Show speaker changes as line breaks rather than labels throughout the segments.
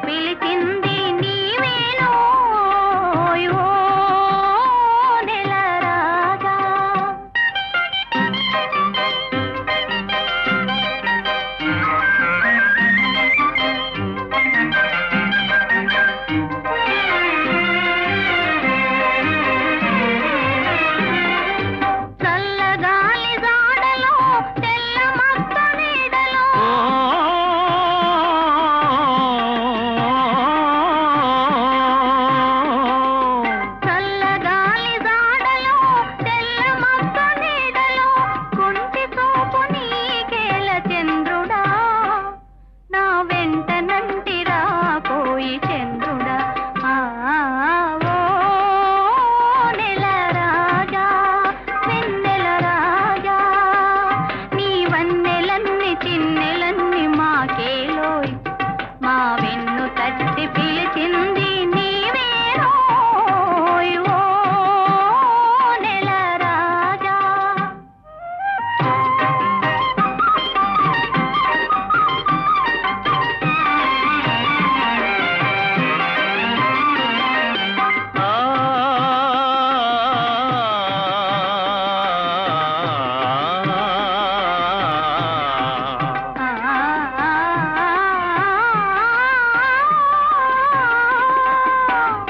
పిలిచింది నీవేనో ఓ నెల రాజా. చల్లగాలి జాడలో తెల్ల మక్క నీడలో చల్లగాలి జాడలో తెల్ల మక్క నీడలో కుంటి చూపు నీకేల చంద్రుడా నా వెంట నంటిరా పోయి చంద్రుడా. ఓ నెల రాజా వెన్నెల రాజా నీ వన్నెలన్ని చిన్నెలన్ని మాకేలోయ్ మా వెన్ను తట్టి పిలిచింది నీవేరోయ్ ఓ నెల రాజా.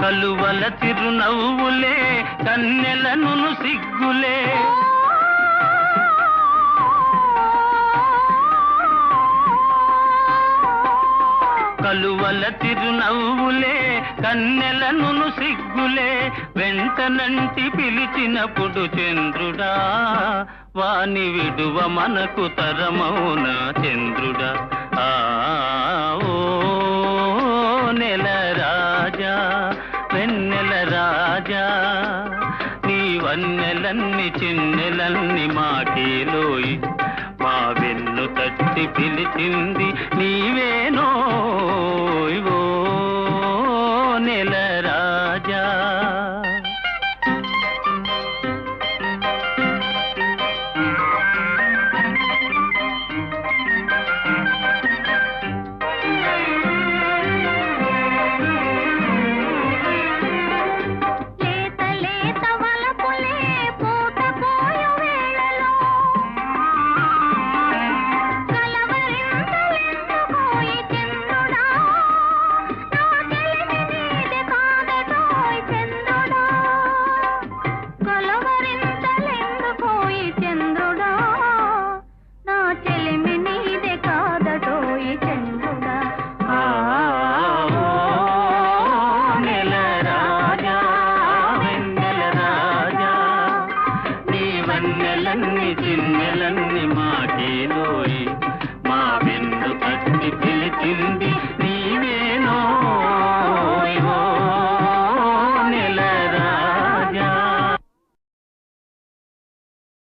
కలువల చిరునవ్వులే కన్నెలను సిగ్గులే కలువల చిరునవ్వులే కన్నెలను సిగ్గులే వెంటనంటి పిలిచినప్పుడు చంద్రుడా వాని విడువ మనకు తరమౌన చంద్రుడా. ఓ నెల రాజా వెన్నెల రాజా నీ వన్నెలన్ని చిన్నెలన్ని మాకేలోయ్ మా వెన్ను తట్టి పిలిచింది నీవేనోయ్ ఓ